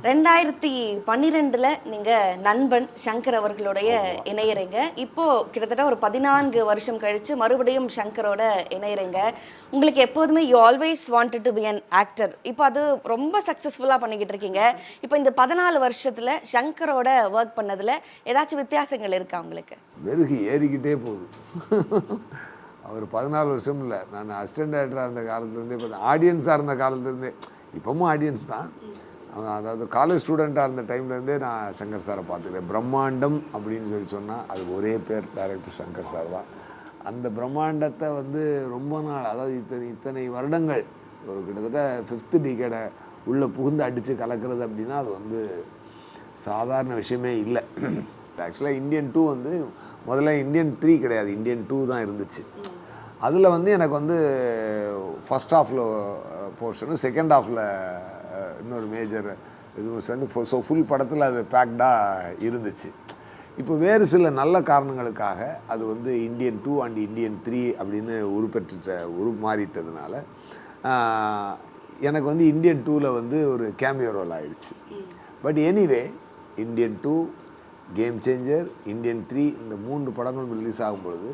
2012ல நீங்க நண்பன் சங்கர் அவர்களுடைய இணையறீங்க. இப்போ கிட்டத்தட்ட ஒரு 14 வருஷம் கழிச்சு மறுபடியும் சங்கரோட இணையறீங்க. உங்களுக்கு எப்போதுமே you always wanted to be an actor. இப்போ அது ரொம்ப சக்சஸ்ஃபுல்லா பண்ணிக்கிட்டு இருக்கீங்க. இப்போ இந்த 14 வருஷத்துல சங்கரோட ஒர்க் பண்ணதுல ஏதாச்சும் வித்தியாசங்கள் இருக்கா உங்களுக்கு? வெறுகி ஏறிக்கிட்டே போகுது. அவர் 14 வருஷம் இல்லை, நான் அசிஸ்டன்ட் டைரக்டராக இருந்த காலத்துலேருந்தே இப்போ ஆடியன்ஸாக இருந்த காலத்துலேருந்தே, இப்போவும் ஆடியன்ஸ் தான். அதாவது காலேஜ் ஸ்டூடெண்ட்டாக இருந்த டைம்லேருந்தே நான் சங்கர் சாரை பார்த்துக்கிறேன். பிரம்மாண்டம் அப்படின்னு சொன்னால் அது ஒரே பேர், டைரக்டர் சங்கர் சார் தான். அந்த பிரம்மாண்டத்தை ரொம்ப நாள், அதாவது இத்தனை வருடங்கள், ஒரு கிட்டத்தட்ட 5th டிகேடை உள்ளே புகுந்து அடித்து கலக்கிறது அப்படின்னா அது சாதாரண விஷயமே இல்லை. ஆக்சுவலாக இந்தியன் 2 முதல்ல இந்தியன் 3 கிடையாது, இந்தியன் 2 தான் இருந்துச்சு. அதில் எனக்கு ஃபஸ்ட் ஹாஃபில் போர்ஷனும் செகண்ட் ஹாஃபில் இன்னொரு மேஜர் இதுவும் சேர்ந்து ஸோ ஃபுல் படத்தில் அது பேக்டாக இருந்துச்சு. இப்போ வேறு சில நல்ல காரணங்களுக்காக அது இந்தியன் 2 அண்ட் இந்தியன் 3 அப்படின்னு உருமாறிட்டதுனால எனக்கு இந்தியன் 2ல் ஒரு கேமியோ ரோல் ஆகிடுச்சு. But anyway Indian 2, game changer, Indian 3 இந்த 3 படங்களும் ரிலீஸ் ஆகும்பொழுது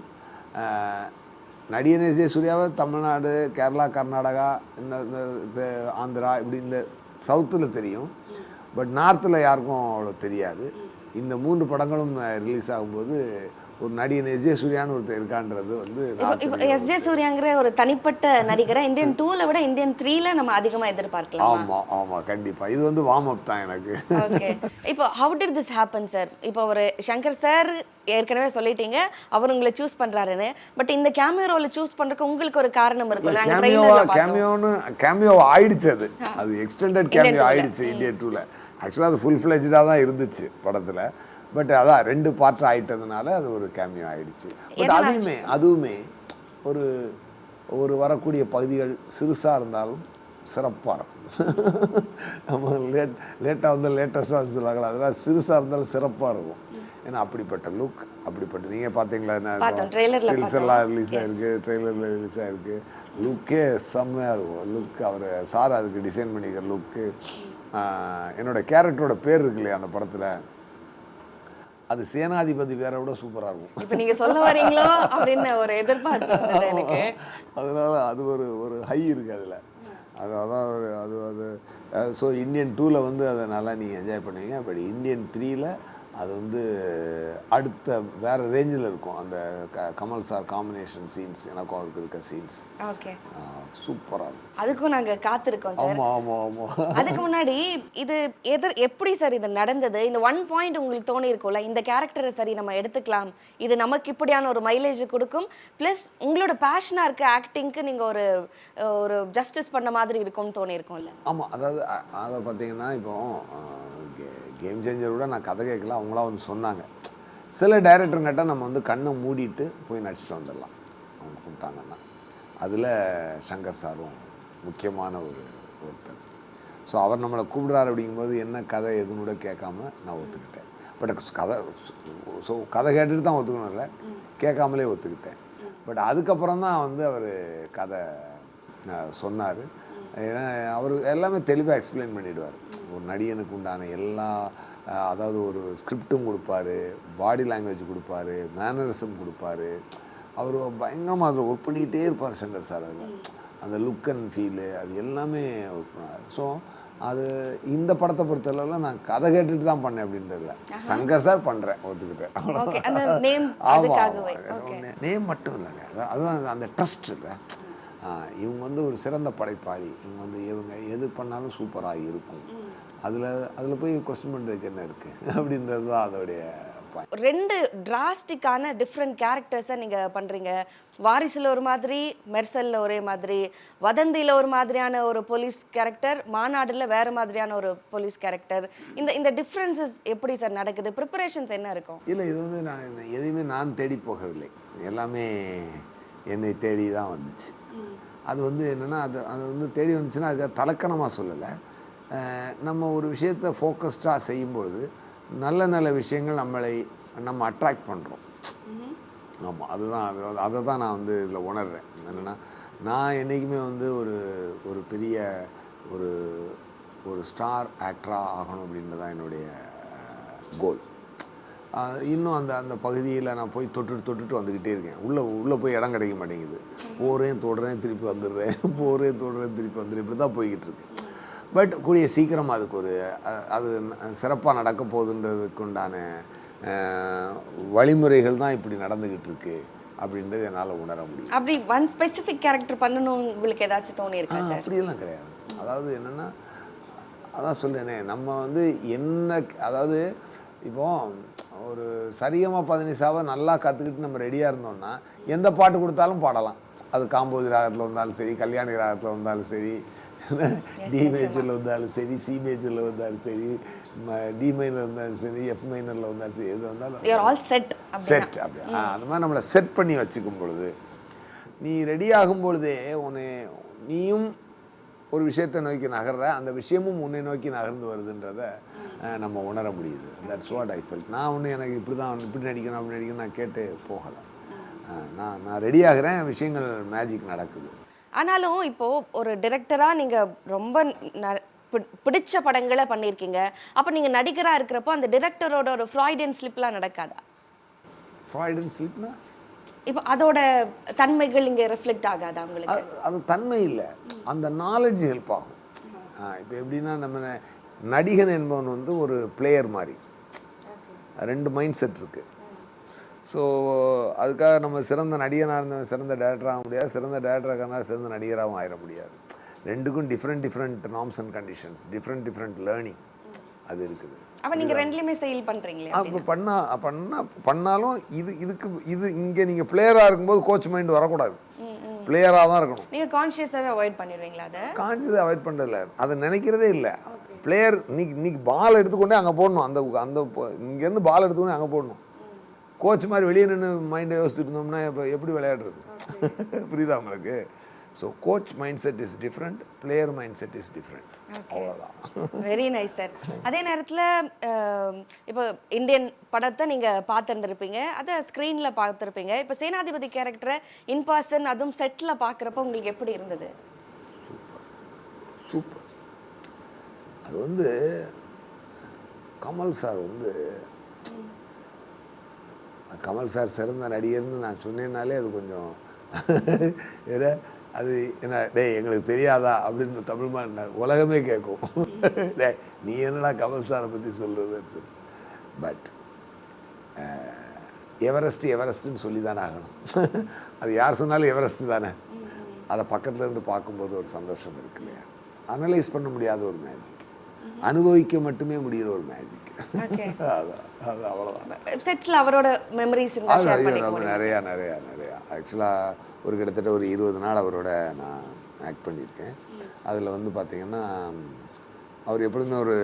நடிகர் எஸ். ஜே. சூர்யாவை தமிழ்நாடு, கேரளா, கர்நாடகா, இந்த ஆந்திரா, இப்படி இந்த சவுத்தில் தெரியும். பட் நார்த்தில் யாருக்கும் அவ்வளோ தெரியாது. இந்த 3 படங்களும் ரிலீஸ் ஆகும்போது ஒரு நடிகன் எஸ். ஜே. சூர்யான்னு ஒருத்தர் இருக்கான்றது எஸ். ஜே. சூர்யாங்கிற ஒரு தனிப்பட்ட நடிகரை இந்தியன் 2ல விட இந்தியன் 3ல நம்ம அதிகமாக எதிர்பார்க்கலாம். ஆமாம் கண்டிப்பாக. இது வார்ம் அப் தான் எனக்கு. ஓகே, இப்போ how did this happen sir? இப்போ ஒரு சங்கர் சார் ஏற்கனவே சொல்லிட்டீங்க அவர் உங்களை சூஸ் பண்றாருன்னு. பட் இந்த கேமியோ ரோலை சூஸ் பண்றதுக்கு உங்களுக்கு ஒரு காரணம் இருக்குல்ல? கேமியோ ஆயிடுச்சு, அது எக்ஸ்டெண்டட் கேமியோ ஆயிடுச்சு இந்தியன் 2ல. ஆக்சுவலாக அது ஃபுல் ஃப்ளெஜ்டாக தான் இருந்துச்சு படத்தில். பட் அதான் 2 பார்ட் ஆகிட்டதுனால அது ஒரு கேமியோ ஆகிடுச்சு. பட் அதுவுமே ஒரு வரக்கூடிய பகுதிகள் சிறுசாக இருந்தாலும் சிறப்பாக இருக்கும். நம்ம லேட்டாக லேட்டஸ்ட்டாக சொல்லுவாங்களா, அதெல்லாம் சிறுசாக இருந்தாலும் சிறப்பாக இருக்கும். ஏன்னா அப்படிப்பட்ட லுக், அப்படிப்பட்ட நீங்கள் பார்த்தீங்களா, ஸ்டில்ஸ் எல்லாம் ரிலீஸ் ஆகிருக்கு, ட்ரெய்லரில் ரிலீஸ் ஆகிருக்கு. லுக்கே செம்மையாக இருக்கும். லுக் அவர் சார் அதுக்கு டிசைன் பண்ணிக்கிற லுக்கு. என்னோட கேரக்டரோட பேர் இருக்கு இல்லையா அந்த படத்தில், அது சேனாதிபதி வேற விட சூப்பராக இருக்கும். இப்போ நீங்கள் சொல்ல வரீங்களோ அப்படின்னு ஒரு எதிர்பார்ப்பு எனக்கு. அதனால அது ஒரு ஹை இருக்குது அதில். அதான் அது ஸோ இந்தியன் 2ல் அதை நல்லா நீங்கள் என்ஜாய் பண்ணுவீங்க. பட் இந்தியன் 3ல் அது அடுத்த வேறு ரேஞ்சில் இருக்கும். அந்த கமல் சார் காம்பினேஷன் சீன்ஸ், எனக்கும் அவருக்கு இருக்க சீன்ஸ் ஓகே சூப்பராக இருக்கும். அதுக்கும் நாங்கள் காத்திருக்கோம் சார். ஆமாம். அதுக்கு முன்னாடி இது எப்படி சார் இது நடந்தது? இந்த 1 பாயிண்ட் உங்களுக்கு தோணி இருக்கும்ல, இந்த கேரக்டரை சரி நம்ம எடுத்துக்கலாம், இது நமக்கு இப்படியான ஒரு மைலேஜ் கொடுக்கும், ப்ளஸ் உங்களோட பேஷனாக இருக்க ஆக்டிங்க்கு நீங்கள் ஒரு ஜஸ்டிஸ் பண்ண மாதிரி இருக்கும்னு தோணி இருக்கும்ல? ஆமாம், அதாவது அதை பார்த்தீங்கன்னா இப்போ கேம் சேஞ்சரோட நான் கதை கேட்கல, அவங்களா சொன்னாங்க. சில டைரக்டருங்கிட்ட நம்ம கண்ணை மூடிட்டு போய் நடிச்சுட்டு வந்துடலாம் அவங்க கூப்பிட்டாங்கன்னா. அதில் சங்கர் சாரும் முக்கியமான ஒருத்தர். ஸோ அவர் நம்மளை கூப்பிடுறாரு அப்படிங்கும்போது என்ன கதை எதுவும் கூட கேட்காம நான் ஒத்துக்கிட்டேன். பட் கதை கேட்டுட்டு தான் ஒத்துக்கணும் இல்லை, கேட்காமலே ஒத்துக்கிட்டேன். பட் அதுக்கப்புறம் தான் அவர் கதை சொன்னார். ஏன்னா அவர் எல்லாமே தெளிவாக எக்ஸ்பிளைன் பண்ணிவிடுவார். ஒரு நடிகனுக்கு உண்டான எல்லா, அதாவது ஒரு ஸ்கிரிப்டும் கொடுப்பாரு, பாடி லாங்குவேஜ் கொடுப்பாரு, மேனரிசம் கொடுப்பாரு. அவர் பயங்கரமாக அதில் ஒர்க் பண்ணிக்கிட்டே இருப்பார் சங்கர் சார். அதில் அந்த லுக் அண்ட் ஃபீலு அது எல்லாமே ஒர்க் பண்ணார். ஸோ அது இந்த படத்தை பொறுத்தளவில் நான் கதை கேட்டுட்டு தான் பண்ணேன் அப்படின்றதில்ல, சங்கர் சார் பண்ணுறேன் ஒத்துக்கிட்டேன். ஆமாம், நேம் மட்டும் இல்லைங்க, அதுதான் அந்த ட்ரஸ்ட் இல்லை. இவங்க ஒரு சிறந்த படைப்பாளி, இவங்க எது பண்ணாலும் சூப்பராக இருக்கும். அதில் போய் கொஸ்டின் பண்ணுறதுக்கு என்ன இருக்குது அப்படின்றது தான் அதோடைய பாயிண்ட். 2 டிராஸ்டிக்கான டிஃப்ரெண்ட் கேரக்டர்ஸை நீங்கள் பண்ணுறீங்க. வாரிசில் ஒரு மாதிரி, மெர்சலில் ஒரே மாதிரி, வதந்தியில் ஒரு மாதிரியான ஒரு போலீஸ் கேரக்டர், மாநாடில் வேறு மாதிரியான ஒரு போலீஸ் கேரக்டர். இந்த டிஃப்ரென்சஸ் எப்படி சார் நடக்குது? ப்ரிப்பரேஷன்ஸ் என்ன இருக்கும்? இல்லை, இது நான் எதையுமே நான் தேடி போகவில்லை, எல்லாமே என்னை தேடி தான் வந்துச்சு. அது என்னென்னா அது தேடி வந்துச்சுன்னா அது தலக்கணமாக சொல்லலை. நம்ம ஒரு விஷயத்தை ஃபோக்கஸ்டாக செய்யும்பொழுது நல்ல விஷயங்கள் நம்ம அட்ராக்ட் பண்ணுறோம். ஆமாம், அதை தான் நான் இதில் உணர்றேன். என்னென்னா நான் என்றைக்குமே ஒரு பெரிய ஒரு ஸ்டார் ஆக்டராக ஆகணும் அப்படின்றது தான் என்னுடைய கோல். இன்னும் அந்த அந்த பகுதியில் நான் போய் தொட்டுட்டு வந்துக்கிட்டே இருக்கேன். உள்ளே போய் இடம் கிடைக்க மாட்டேங்குது. போகிறேன் தொடுறேன் திருப்பி வந்துடுறேன், போகிறேன் தொடுறேன் திருப்பி வந்துடுறேன், இப்படி தான் போய்கிட்டு இருக்கு. பட் கூடிய சீக்கிரம் அதுக்கு ஒரு அது சிறப்பாக நடக்க போகுதுன்றதுக்கு உண்டான வழிமுறைகள் தான் இப்படி நடந்துக்கிட்டு இருக்கு அப்படின்றது என்னால் உணர முடியும். அப்படி ஒன் ஸ்பெசிஃபிக் கேரக்டர் பண்ணணும் உங்களுக்கு ஏதாச்சும் தோணி இருக்கா சார்? அப்படியெல்லாம் கிடையாது. அதாவது என்னென்னா, அதான் சொல்கிறேனே, நம்ம வந்து என்ன, அதாவது இப்போ ஒரு சரிகமா பதினிசாவை நல்லா கற்றுக்கிட்டு நம்ம ரெடியாக இருந்தோம்னா எந்த பாட்டு கொடுத்தாலும் பாடலாம். அது காம்போதி ராகத்தில் வந்தாலும் சரி, கல்யாணி ராகத்தில் வந்தாலும் சரி, டி மேஜரில் வந்தாலும் சரி, சி மேஜரில் வந்தாலும் சரி, டி மைனர் வந்தாலும் சரி, எஃப் மைனரில் வந்தாலும் சரி, எது வந்தாலும் செட் அப்படி அந்த மாதிரி நம்மளை செட் பண்ணி வச்சுக்கும் பொழுது, நீ ரெடி ஆகும் பொழுதே நீயும் ஒரு விஷயத்தை நோக்கி நகர்ற, அந்த விஷயமும் உன்னை நோக்கி நகர்ந்து வருதுன்றத நம்ம உணர முடியுது. That's what I felt. நான் எனக்கு இப்படி நடிக்கணும் அப்படி நடிக்கணும் நான் கேட்டு போகலை. நான் ரெடி ஆகிறேன், விஷயங்கள் மேஜிக் நடக்குது. ஆனாலும் இப்போ ஒரு டிரெக்டரா நீங்க ரொம்ப பிடிச்ச படங்களை பண்ணியிருக்கீங்க. அப்போ நீங்க நடிகரா இருக்கிறப்போ அந்த டிரெக்டரோட ஒரு ஃப்ராய்டியன் ஸ்லிப்லாம் நடக்காதா? ஃப்ராய்டியன் ஸ்லிப்னா இப்போ அதோட தன்மைகள் இங்கே ரெஃப்ளெக்ட் ஆகாதா உங்களுக்கு? அது தன்மை இல்லை, அந்த நாலேஜ் ஹெல்ப் ஆகும். இப்போ எப்படின்னா, நம்ம நடிகன் என்பவன் வந்து ஒரு பிளேயர் மாதிரி, ரெண்டு மைண்ட் செட் இருக்குது. ஸோ அதுக்காக நம்ம சிறந்த நடிகனாக இருந்தவன் சிறந்த டேரக்டராக ஆக முடியாது, சிறந்த டேரக்டராக சிறந்த நடிகராகவும் ஆயிட முடியாது. ரெண்டுக்கும் different norms and conditions, different learning அது இருக்குது. அப்போ நீங்கள் ரெண்டுலேயுமே செயல் பண்ணுறீங்களே? அப்போ பண்ணாலும் இது இங்கே நீங்கள் பிளேயராக இருக்கும்போது கோச் மைண்ட் வரக்கூடாது, பிளேயராக தான் இருக்கணும். நீங்கள் கான்ஷியஸாகவே அவாய்ட் பண்ணிடுவீங்களா? அதை கான்ஷியஸாக அவாய்ட் பண்ணுறதில்ல, அதை நினைக்கிறதே இல்லை. பிளேயர் இன்னைக்கு பால் எடுத்துக்கொண்டே அங்கே போடணும், அந்த இங்கேருந்து பால் எடுத்துக்கொண்டே அங்கே போடணும். கோச் மாதிரி வெளியே நின்று மைண்டை யோசிச்சுட்டு இருந்தோம்னா இப்போ எப்படி விளையாடுறது? புரியுதா உங்களுக்கு? So coach mindset is different, player mindset is different. அவ்வளோதான். Very nice sir. அதே நேரத்தில் இப்போ இந்தியன் படத்தை நீங்கள் பார்த்துருந்துருப்பீங்க, அதை ஸ்க்ரீனில் பார்த்துருப்பீங்க. இப்போ சேனாதிபதி கேரக்டரை இன் பர்சன் அதுவும் செட்டில் பார்க்குறப்போ உங்களுக்கு எப்படி இருந்தது? சூப்பர். அது வந்து கமல் சார் கமல் சார் சிறந்த நடிகர்னு நான் சொன்னேன்னாலே அது கொஞ்சம் அது என்ன, டேய் எங்களுக்கு தெரியாதா அப்படின்னு தமிழ்மா உலகமே கேட்கும். டே நீ என்னடா கமல் சாரை பற்றி சொல்கிறதுன்னு சொல்லி. பட் எவரெஸ்ட்டுன்னு சொல்லி தானே ஆகணும். அது யார் சொன்னாலும் எவரெஸ்ட்டு தானே. அதை பக்கத்தில் இருந்து பார்க்கும்போது ஒரு சந்தோஷம் இருக்கு இல்லையா? அனலைஸ் பண்ண முடியாத ஒரு மேஜிக், அனுபவிக்க மட்டுமே முடிகிற ஒரு மேஜிக். அது அவ்வளோதான். செட்ஸில் அவரோட மெமரிஸ் நிறையா ஆக்சுவலாக ஒரு கிட்டத்தட்ட ஒரு 20 நாள் அவரோட நான் ஆக்ட் பண்ணியிருக்கேன். அதில் வந்து பார்த்திங்கன்னா, அவர் எப்பொழுதுமே ஒரு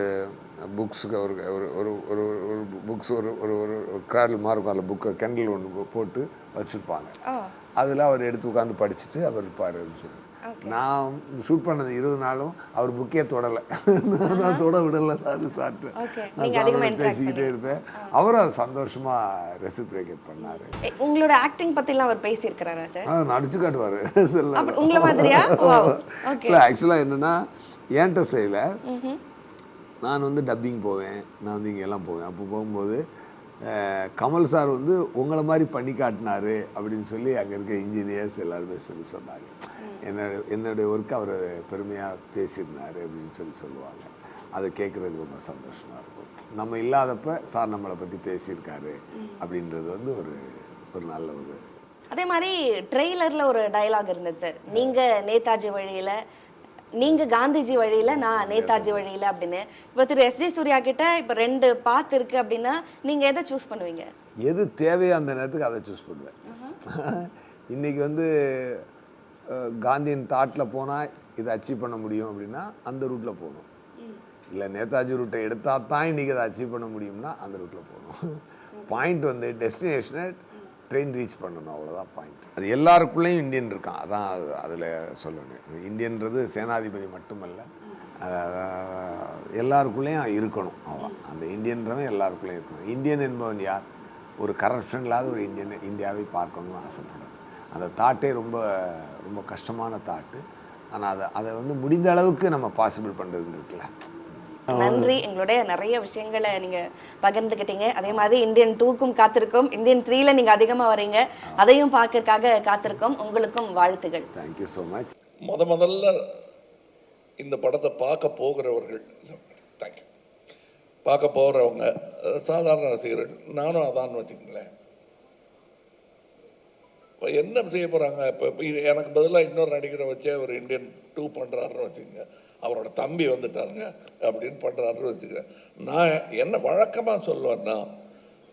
புக்ஸுக்கு ஒரு ஒரு ஒரு ஒரு புக்ஸ் ஒரு ஒரு ஒரு கிராடில் மாதிரி இருக்கும், அதில் புக்கை கேண்டில் ஒன்று போட்டு வச்சுருப்பாங்க. அதில் அவர் எடுத்து உட்காந்து படிச்சுட்டு அவர் இருப்பார். நான் ஷூட் பண்ணது 20 நாளும் அவர் புக்கே தொடலை, நான் தொட விடலை. அது சாப்பிட்டு பேசிக்கிட்டே இருப்பேன். அவரும் அதை சந்தோஷமாக ரெசிப்ரேட் பண்ணார். உங்களோட ஆக்டிங் பற்றிலாம் அவர் பேசியிருக்கிறாரா சார்? நடிச்சு காட்டுவார். உங்களை மாதிரியா? இல்லை, ஆக்சுவலாக என்னென்னா, என்கிட்ட செய்யல, நான் வந்து டப்பிங் போவேன், நான் வந்து இங்கெல்லாம் போவேன். அப்போ போகும்போது கமல் சார் வந்து உங்களை மாதிரி பண்ணி காட்டினாரு அப்படின்னு சொல்லி அங்கே இருக்க இன்ஜினியர்ஸ் எல்லாருமே சொன்னாங்க. என்னுடைய ஒர்க்கு அவர் பெருமையாக பேசியிருந்தார் அப்படின்னு சொல்லுவாங்க. அதை கேட்குறதுக்கு ரொம்ப சந்தோஷமாக இருக்கும். நம்ம இல்லாதப்ப சார் நம்மளை பற்றி பேசியிருக்காரு அப்படின்றது வந்து ஒரு நல்ல ஒரு. அதே மாதிரி ட்ரெய்லரில் ஒரு டயலாக் இருந்தது சார், நீங்கள் நேதாஜி வழியில், நீங்கள் காந்திஜி வழியில், நான் நேதாஜி வழியில் அப்படின்னு. இப்போ திரு எஸ்.ஜே. சூர்யா கிட்ட இப்போ 2 பாத்து இருக்குது அப்படின்னா நீங்கள் எதை சூஸ் பண்ணுவீங்க? எது தேவையோ அந்த நேரத்துக்கு அதை சூஸ் பண்ணுவேன். இன்றைக்கி வந்து காந்தியின் தாட்டில் போனால் இதை அச்சீவ் பண்ண முடியும் அப்படின்னா அந்த ரூட்டில் போகணும். இல்லை நேதாஜி ரூட்டை எடுத்தால் தான் இன்றைக்கி அதை அச்சீவ் பண்ண முடியும்னா அந்த ரூட்டில் போகணும். பாயிண்ட் வந்து டெஸ்டினேஷனை ட்ரெயின் ரீச் பண்ணணும், அவ்வளோதான் பாயிண்ட். அது எல்லாருக்குள்ளேயும் இந்தியன் இருக்கான், அதான் அதில் சொல்லணும். இந்தியன்றது சேனாதிபதி மட்டுமல்ல, எல்லாருக்குள்ளேயும் இருக்கணும். அவ்வளோ அந்த இந்தியன்றவன் எல்லாருக்குள்ளேயும் இருக்கணும். இந்தியன் என்பவன் யார்? ஒரு கரப்ஷன் இல்லாத ஒரு இந்தியாவை பார்க்கணும்னு ஆசைப்படுறது. அந்த தாட்டே ரொம்ப ரொம்ப கஷ்டமான தாட்டு. ஆனால் அதை வந்து முடிந்த அளவுக்கு நம்ம பாசிபிள் பண்ணுறதுன்னு இருக்குல்ல. நன்றி. எங்களுடைய நிறைய விஷயங்களை நீங்க பகிர்ந்துக்கிட்டீங்க. அதே மாதிரி இந்தியன் 2க்கும் காத்திருக்கோம். இந்தியன் 3ல நீங்க அதிகமா வரீங்க, அதையும் பார்க்கறதுக்காக காத்திருக்கோம். உங்களுக்கும் வாழ்த்துகள். Thank you so much. முதல்ல இந்த படத்தை பார்க்க போகிறவர்கள், தேங்க்யூ, பார்க்க போகிறவங்க சாதாரண ரசிகர்கள், நானும் அதான்னு வச்சுக்கங்களேன். இப்போ என்ன செய்ய போகிறாங்க? இப்போ எனக்கு பதிலாக இன்னொரு நடிகரை வச்சு அவர் இந்தியன் 2 பண்ணுறாருன்னு வச்சுக்கோங்க, அவரோட தம்பி வந்துட்டாருங்க அப்படின்னு பண்ணுறாருன்னு வச்சுக்கோங்க. நான் என்ன வழக்கமாக சொல்லுவேன்னா,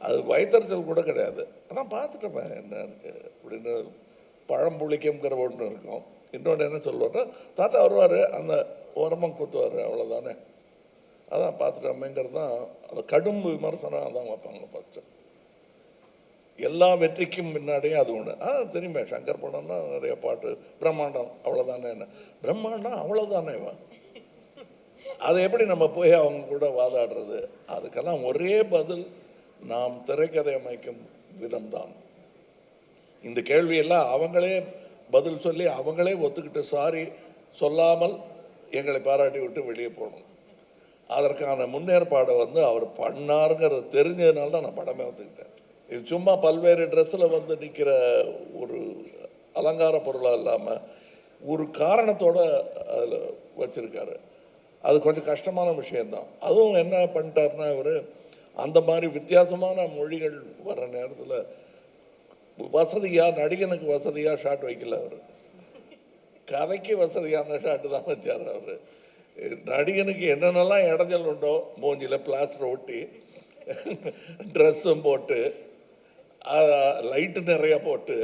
அது வயிற்றுச்சல் கூட கிடையாது, அதான் பார்த்துட்டேன் என்ன இருக்குது அப்படின்னு. பழம்புளிக்கங்கிற ஒன்று இருக்கும். இன்னொன்று என்ன சொல்லுவேன்னா, தாத்தா வருவார், அந்த உரமம் குத்துவார், அவ்வளோதானே, அதான் பார்த்துட்டோமேங்கிறது தான். அந்த கடும் விமர்சனம் அதான் வைப்பாங்க ஃபஸ்ட்டு. எல்லா வெற்றிக்கும் முன்னாடியும் அது ஒன்று. தெரியுமே, சங்கர் படம்னா நிறைய பாட்டு, பிரம்மாண்டம் அவ்வளோதானே, என்ன பிரம்மாண்டம் அவ்வளோதானே, அதை எப்படி நம்ம போய் அவங்க கூட வாதாடுறது? அதுக்கெல்லாம் ஒரே பதில், நாம் திரைக்கதை அமைக்கும் விதம்தான். இந்த கேள்வியெல்லாம் அவங்களே பதில் சொல்லி அவங்களே ஒத்துக்கிட்டு சாரி சொல்லாமல் எங்களை பாராட்டி விட்டு வெளியே போகணும். அதற்கான முன்னேற்பாடை வந்து அவர் பண்ணாருங்கிறது தெரிஞ்சதுனால தான் நான் படமே வந்துக்கிட்டேன். இது சும்மா பல்வேறு ட்ரெஸ்ஸில் வந்து நிற்கிற ஒரு அலங்கார பொருளாக இல்லாமல் ஒரு காரணத்தோடு அதில் வச்சுருக்காரு. அது கொஞ்சம் கஷ்டமான விஷயந்தான். அதுவும் என்ன பண்ணிட்டாருன்னா, இவர் அந்த மாதிரி வித்தியாசமான மொழிகள் வர்ற நேரத்தில் வசதியாக, நடிகனுக்கு வசதியாக ஷாட் வைக்கல, அவர் கதைக்கு வசதியான ஷாட்டு தான் வச்சார். அவர் நடிகனுக்கு என்னென்னலாம் இடைஞ்சல் உண்டோ, மூஞ்சியில் பிளாஸ்டர் ஒட்டி, ட்ரெஸ்ஸும் போட்டு, லைட்டு நிறையா போட்டு,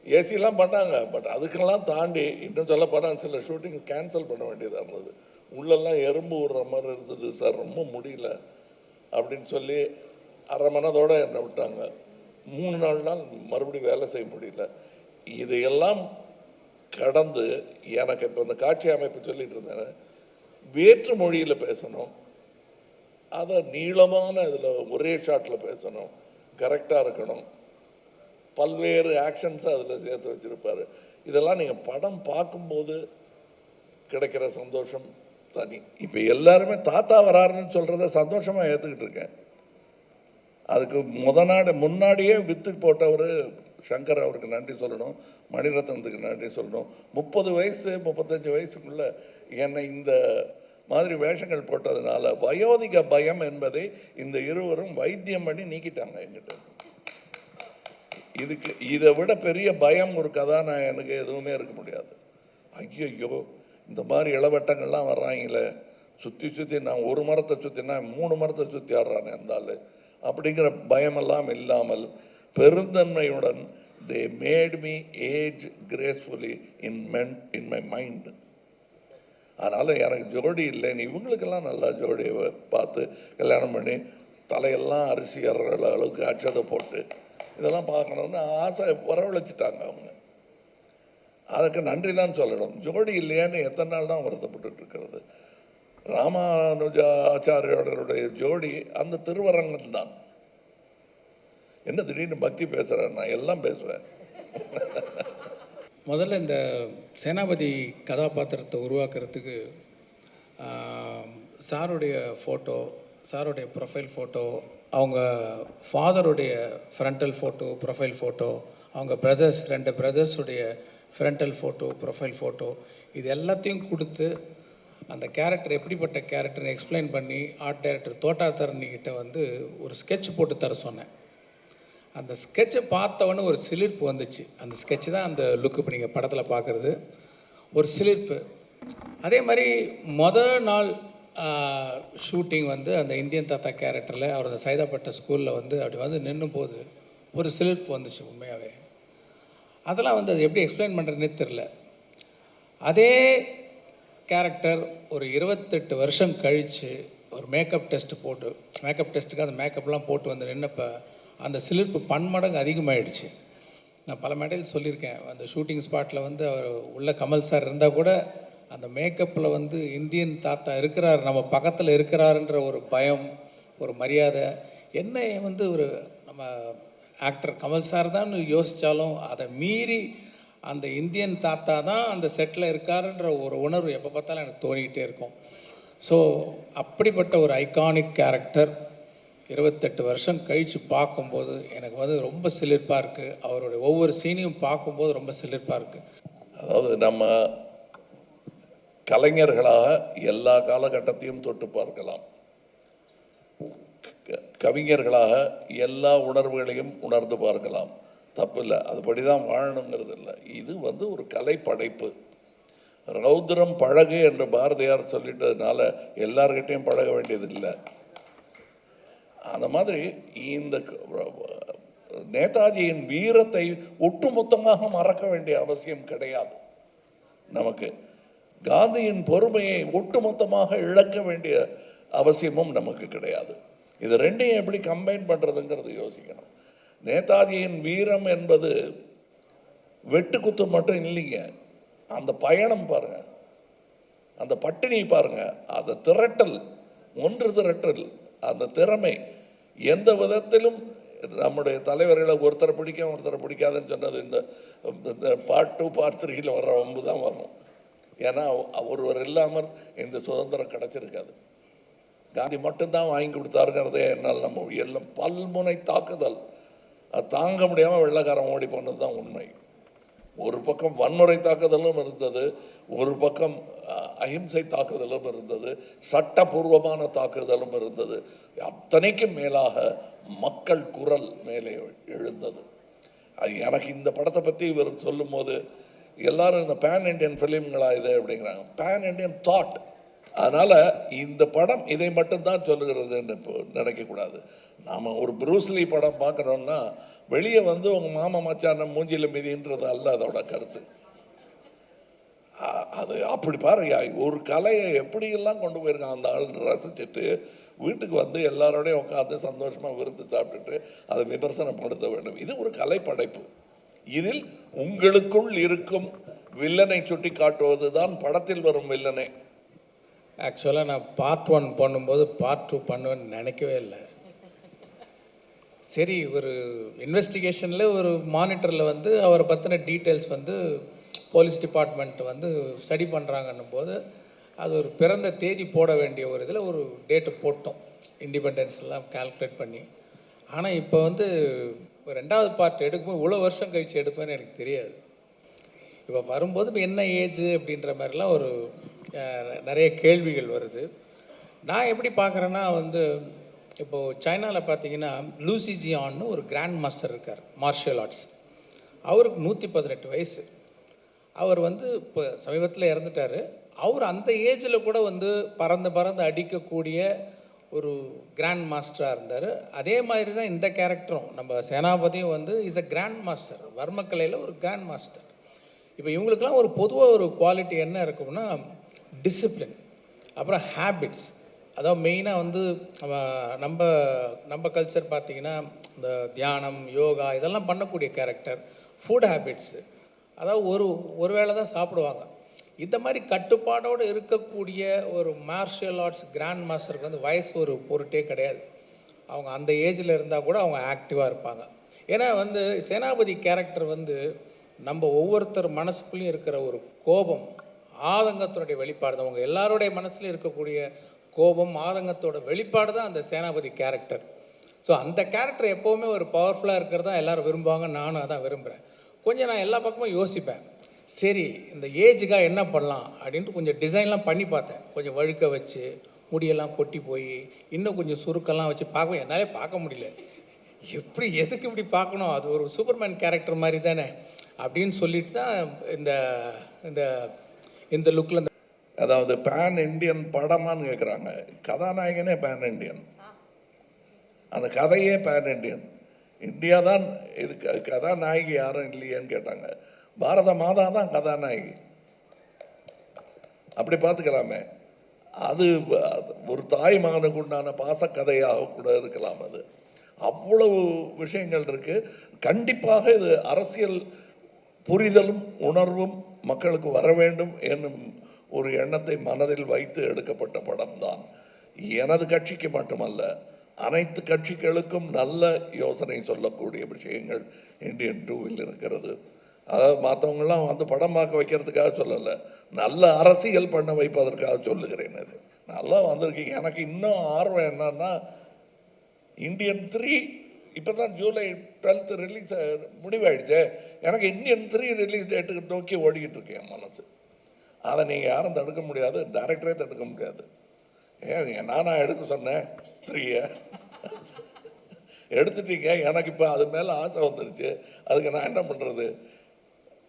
ஏசிலாம் பண்ணாங்க. பட் அதுக்கெல்லாம் தாண்டி இன்னும் சொல்ல போனால் சில ஷூட்டிங் கேன்சல் பண்ண வேண்டியதாக இருந்தது. உள்ளெல்லாம் எறும்பு விடுற மாதிரி இருந்தது சார், ரொம்ப முடியல அப்படின்னு சொல்லி அரை மனதோடு என்னை விட்டாங்க. 3 நாள் மறுபடியும் வேலை செய்ய முடியல. இதையெல்லாம் கடந்து எனக்கு இப்போ இந்த காட்சி அமைப்பு சொல்லிட்டு இருந்தேன், வேற்று மொழியில் பேசணும், அதை நீளமான இதில் ஒரே ஷாட்டில் பேசணும், கரெக்டாக இருக்கணும், பல்வேறு ஆக்ஷன்ஸை அதில் சேர்த்து வச்சுருப்பார். இதெல்லாம் நீங்கள் படம் பார்க்கும்போது கிடைக்கிற சந்தோஷம் தனி. இப்போ எல்லாருமே தாத்தா வராருன்னு சொல்கிறத சந்தோஷமாக ஏற்றுக்கிட்டு இருக்கேன். அதுக்கு முன்னாடியே வித்து போட்டவர் சங்கர், அவருக்கு நன்றி சொல்லணும். மணிரத்னத்துக்கு நன்றி சொல்லணும். 30 வயசு 35 வயசுக்குள்ளே என்னை இந்த மாதிரி வேஷங்கள் போட்டதுனால வயோதிக பயம் என்பதை இந்த இருவரும் வைத்தியம் பண்ணி நீக்கிட்டாங்க என்கிட்ட. இதுக்கு இதை விட பெரிய பயம் ஒரு கதாநாயகனுக்கு எதுவுமே இருக்க முடியாது. ஐயோ, இந்த மாதிரி இளவட்டங்கள்லாம் வர்றாங்களே, சுற்றி நான் ஒரு மரத்தை சுற்றினா 3 மரத்தை சுற்றி ஆடுறானே அந்த ஆள் அப்படிங்கிற பயமெல்லாம் இல்லாமல் பெருந்தன்மையுடன் they made me age gracefully in my mind. அதனால் எனக்கு ஜோடி இல்லைன்னு இவங்களுக்கெல்லாம் நல்லா ஜோடியை பார்த்து கல்யாணம் பண்ணி தலையெல்லாம் அரிசி ஏறுற அளவுக்கு அச்சதை போட்டு இதெல்லாம் பார்க்கணுன்னு ஆசை வரவழைச்சிட்டாங்க அவங்க. அதுக்கு நன்றி தான் சொல்லணும். ஜோடி இல்லையான்னு எத்தனை நாள் தான் வருத்தப்பட்டு இருக்கிறது. ராமானுஜாச்சாரியோடைய ஜோடி அந்த திருவரங்கன் தான். என்ன திடீர்னு பக்தி பேசுகிறேன்? நான் எல்லாம் பேசுவேன். முதல்ல இந்த சேனாபதி கதாபாத்திரத்தை உருவாக்குறதுக்கு சாருடைய ஃபோட்டோ, சாருடைய ப்ரொஃபைல் ஃபோட்டோ, அவங்க ஃபாதருடைய ஃப்ரண்டல் ஃபோட்டோ, ப்ரொஃபைல் ஃபோட்டோ, அவங்க பிரதர்ஸ் 2 பிரதர்ஸுடைய ஃப்ரண்டல் ஃபோட்டோ, ப்ரொஃபைல் ஃபோட்டோ, இது எல்லாத்தையும் கொடுத்து அந்த கேரக்டர் எப்படிப்பட்ட கேரக்டர்னு எக்ஸ்பிளைன் பண்ணி ஆர்ட் டைரக்டர் தோட்டாத்தரணிக்கிட்ட வந்து ஒரு ஸ்கெட்ச் போட்டு தர சொன்னேன். அந்த ஸ்கெட்சை பார்த்தவொன்னே ஒரு சிலிர்ப்பு வந்துச்சு. அந்த ஸ்கெட்சு தான் அந்த லுக்கு இப்போ நீங்கள் படத்தில் பார்க்குறது, ஒரு சிலிர்ப்பு. அதே மாதிரி நாள் ஷூட்டிங் வந்து அந்த இந்தியன் தாத்தா கேரக்டரில் அவர் அந்த சைதாப்பேட்டை ஸ்கூலில் வந்து அப்படி வந்து நின்றும் போது ஒரு சிலிர்ப்பு வந்துச்சு உண்மையாகவே. அதெல்லாம் வந்து அது எப்படி எக்ஸ்பிளைன் பண்ணுறதுனே தெரில. அதே கேரக்டர் ஒரு 28 வருஷம் கழித்து ஒரு மேக்கப் டெஸ்ட்டுக்கு அந்த மேக்கப்லாம் போட்டு வந்து நின்னப்போ அந்த சிலிர்ப்பு பன்மடங்கு அதிகமாகிடுச்சு. நான் பல மேடையில் சொல்லியிருக்கேன், அந்த ஷூட்டிங் ஸ்பாட்டில் வந்து அவர் உள்ள கமல் சார் இருந்தால் கூட அந்த மேக்கப்பில் வந்து இந்தியன் தாத்தா இருக்கிறார், நம்ம பக்கத்தில் இருக்கிறாருன்ற ஒரு பயம், ஒரு மரியாதை, என்ன வந்து ஒரு நம்ம ஆக்டர் கமல் சார் தான் யோசித்தாலும் அதை மீறி அந்த இந்தியன் தாத்தா தான் அந்த செட்டில் இருக்காருன்ற ஒரு உணர்வு எப்போ பார்த்தாலும் எனக்கு தோணிக்கிட்டே இருக்கும். ஸோ அப்படிப்பட்ட ஒரு ஐகானிக் கேரக்டர் 28 வருஷம் கழித்து பார்க்கும்போது எனக்கு வந்து ரொம்ப சிலிர்ப்பாக இருக்குது. அவருடைய ஒவ்வொரு சீனையும் பார்க்கும்போது ரொம்ப சிலிர்ப்பாக இருக்குது. அதாவது நம்ம கலைஞர்களாக எல்லா காலகட்டத்தையும் தொட்டு பார்க்கலாம், கவிஞர்களாக எல்லா உணர்வுகளையும் உணர்ந்து பார்க்கலாம், தப்பு இல்லை, அதுபடி தான் வாழணுங்கிறது இல்லை. இது வந்து ஒரு கலை படைப்பு. ரௌத்ரம் பழகு என்று பாரதியார் சொல்லிட்டதுனால எல்லார்கிட்டையும் பழக வேண்டியது இல்லை. அந்த மாதிரி இந்த நேதாஜியின் வீரத்தை ஒட்டுமொத்தமாக மறக்க வேண்டிய அவசியம் கிடையாது. நமக்கு காந்தியின் பொறுமையை ஒட்டுமொத்தமாக இழக்க வேண்டிய அவசியமும் நமக்கு கிடையாது. இது ரெண்டையும் எப்படி கம்பைன் பண்ணுறதுங்கிறது யோசிக்கணும். நேதாஜியின் வீரம் என்பது வெட்டுக்குத்து மட்டும் இல்லைங்க. அந்த பயணம் பாருங்க, அந்த பட்டினி பாருங்க, அந்த திரட்டல், ஒன்று திரட்டல், அந்த திறமை, எந்த விதத்திலும் நம்முடைய தலைவர்களை ஒருத்தரை பிடிக்கும் ஒருத்தரை பிடிக்காதுன்னு சொன்னது இந்த பார்ட் 2 பார்ட் 3 வர்ற வம்பு தான் வரும். ஏன்னா ஒருவர் இல்லாமல் இந்த சுதந்திரம் கிடைச்சிருக்காது. காந்தி மட்டும்தான் வாங்கி கொடுத்தாருங்கிறதே என்னால் நம்ம எல்லாம் பல்முனை தாக்குதல், அது தாங்க முடியாமல் வெள்ளைக்காரன் ஓடி போனது தான் உண்மை. ஒரு பக்கம் வன்முறை தாக்குதலும் இருந்தது, ஒரு பக்கம் அஹிம்சை தாக்குதலும் இருந்தது, சட்டபூர்வமான தாக்குதலும் இருந்தது. அத்தனைக்கும் மேலாக மக்கள் குரல் மேலே எழுந்தது. அது எனக்கு இந்த படத்தை பற்றி இவர் சொல்லும் போது எல்லாரும் இந்த பேன் இண்டியன் ஃபிலிம்களா இது அப்படிங்கிறாங்க. Pan Indian thought. அதனால் இந்த படம் இதை மட்டும்தான் சொல்லுகிறதுன்னு நினைக்கக்கூடாது. நாம் ஒரு ப்ரூஸ்லி படம் பார்க்குறோன்னா வெளியே வந்து உங்கள் மாமா மச்சான மூஞ்சியில் மிதின்றது அல்ல அதோட கருத்து. அது அப்படி பாருங்க, ஒரு கலையை எப்படியெல்லாம் கொண்டு போயிருக்கான் அந்த ஆள் ரசிச்சுட்டு வீட்டுக்கு வந்து எல்லாரோடையும் உட்காந்து சந்தோஷமாக விருந்து சாப்பிட்டுட்டு அதை விமர்சனப்படுத்த வேண்டும். இது ஒரு கலை படைப்பு. இதில் உங்களுக்குள் இருக்கும் வில்லனை சுட்டி காட்டுவது தான் படத்தில் வரும் வில்லனை. ஆக்சுவலாக நான் பார்ட் 1 பண்ணும்போது பார்ட் 2 பண்ணுவேன்னு நினைக்கவே இல்லை. சரி, ஒரு இன்வெஸ்டிகேஷனில் ஒரு மானிட்டரில் வந்து அவரை பற்றின டீட்டெயில்ஸ் வந்து போலீஸ் டிபார்ட்மெண்ட் வந்து ஸ்டடி பண்ணுறாங்கன்னும் போது அது ஒரு பிறந்த தேதி போட வேண்டிய ஒரு இதில் ஒரு டேட்டு போட்டோம், இண்டிபெண்டன்ஸ்லாம் கால்குலேட் பண்ணி. ஆனால் இப்போ வந்து 2வது பார்ட் எடுக்கும்போது இவ்வளோ வருஷம் கழித்து எடுப்பேன்னு எனக்கு தெரியாது. இப்போ வரும்போது இப்போ என்ன ஏஜ் அப்படின்ற மாதிரிலாம் ஒரு நிறைய கேள்விகள் வருது. நான் எப்படி பார்க்குறேன்னா வந்து இப்போது சைனாவில் பார்த்தீங்கன்னா லூசி ஜியான்னு ஒரு கிராண்ட் மாஸ்டர் இருக்கார் மார்ஷியல் ஆர்ட்ஸ். அவருக்கு 118 வயசு. அவர் வந்து இப்போ சமீபத்தில் இறந்துட்டார். அவர் அந்த ஏஜில் கூட வந்து பறந்து அடிக்கக்கூடிய ஒரு கிராண்ட் மாஸ்டராக இருந்தார். அதே மாதிரி தான் இந்த கேரக்டரும் நம்ம சேனாபதியும் வந்து இஸ் அ கிராண்ட் மாஸ்டர், வர்மக்கலையில் ஒரு கிராண்ட் மாஸ்டர். இப்போ இவங்களுக்கெல்லாம் ஒரு பொதுவாக ஒரு குவாலிட்டி என்ன இருக்கும்னா டிசிப்ளின், அப்புறம் ஹேபிட்ஸ். அதாவது மெயினாக வந்து நம்ம கல்ச்சர் பார்த்திங்கன்னா இந்த தியானம், யோகா இதெல்லாம் பண்ணக்கூடிய கேரக்டர். ஃபுட் ஹேபிட்ஸு, அதாவது ஒரு வேளை தான் சாப்பிடுவாங்க. இந்த மாதிரி கட்டுப்பாடோடு இருக்கக்கூடிய ஒரு மார்ஷியல் ஆர்ட்ஸ் கிராண்ட் மாஸ்டருக்கு வந்து வயசு ஒரு பொருட்டே கிடையாது. அவங்க அந்த ஏஜில் இருந்தால் கூட அவங்க ஆக்டிவாக இருப்பாங்க. ஏன்னா வந்து சேனாபதி கேரக்டர் வந்து நம்ம ஒவ்வொருத்தர் மனசுக்குள்ளேயும் இருக்கிற ஒரு கோபம், ஆதங்கத்தினுடைய வெளிப்பாடு தான். அவங்க எல்லாருடைய மனசுலையும் இருக்கக்கூடிய கோபம், ஆதங்கத்தோட வெளிப்பாடு தான் அந்த சேனாபதி கேரக்டர். ஸோ அந்த கேரக்டர் எப்போவுமே ஒரு பவர்ஃபுல்லாக இருக்கிறது தான் எல்லோரும் விரும்புவாங்க. நானும் அதான் விரும்புகிறேன். கொஞ்சம் நான் எல்லா பக்கமும் யோசிப்பேன். சரி, இந்த ஏஜுக்காக என்ன பண்ணலாம் அப்படின்ட்டு கொஞ்சம் டிசைன்லாம் பண்ணி பார்த்தேன். கொஞ்சம் வழுக்க வச்சு, முடியெல்லாம் கொட்டி போய், இன்னும் கொஞ்சம் சுருக்கெல்லாம் வச்சு என்னாலே பார்க்க முடியல. எதுக்கு இப்படி பார்க்கணும், அது ஒரு சூப்பர்மேன் கேரக்டர் மாதிரி தானே அப்படின்னு சொல்லிட்டு தான் இந்த லுக்கில். அதாவது பேன் இண்டியன் படமான்னு கேட்குறாங்க. கதாநாயகனே பேன் இண்டியன், அந்த கதையே பேன் இண்டியன். இந்தியா தான் இது. கதாநாயகி யாரும் இல்லையேன்னு கேட்டாங்க. பாரத மாதா தான் கதாநாயகி. அப்படி பார்த்துக்கலாமே. அது ஒரு தாய் மகனுக்கு உண்டான பாசக்கதையாக கூட இருக்கலாம். அது அவ்வளவு விஷயங்கள் இருக்குது. கண்டிப்பாக இது அரசியல் புரிதலும் உணர்வும் மக்களுக்கு வர வேண்டும் என்னும் ஒரு எண்ணத்தை மனதில் வைத்து எடுக்கப்பட்ட படம்தான். எனது கட்சிக்கு மட்டுமல்ல, அனைத்து கட்சிகளுக்கும் நல்ல யோசனை சொல்லக்கூடிய விஷயங்கள் இந்தியன் 2வில் இருக்கிறது. அதாவது மற்றவங்களாம் வந்து படம் பார்க்க வைக்கிறதுக்காக சொல்லலை, நல்ல அரசியல் பண்ண வைப்பதற்காக சொல்லுகிறேன். அது நல்லா வந்திருக்கு. எனக்கு இன்னும் ஆர்வம் என்னன்னா, இந்தியன் 3 இப்போ தான் ஜூலை 12 ரிலீஸ் முடிவாயிடுச்சு. எனக்கு இந்தியன் 3 ரிலீஸ் டேட்டுக்கு நோக்கி ஓடிக்கிட்டு இருக்கேன் என் மனசு. அதை நீங்கள் யாரும் தடுக்க முடியாது, டைரக்டரே தடுக்க முடியாது. ஏன் நானா எடுக்க சொன்னேன் 3 எடுத்துட்டீங்க. எனக்கு இப்போ அது மேலே ஆசை வந்துருச்சு. அதுக்கு நான் என்ன பண்ணுறது?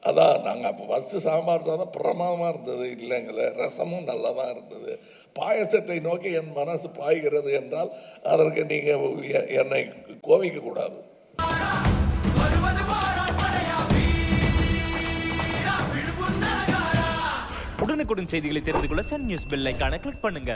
அதான் நாங்கள் அப்போ ஃபஸ்ட்டு சாம்பார் தான் பிரமாதமாக இருந்தது இல்லைங்களே, ரசமும் நல்லா தான் இருந்தது. பாயசத்தை நோக்கி என் மனசு பாய்கிறது என்றால் அதற்கு நீங்கள் என்னை கோவிக்கக்கூடாது. உடனுக்குடன் செய்திகளை தெரிந்து கொள்ள சன் நியூஸ் பெல் ஐகானை கிளிக் பண்ணுங்க.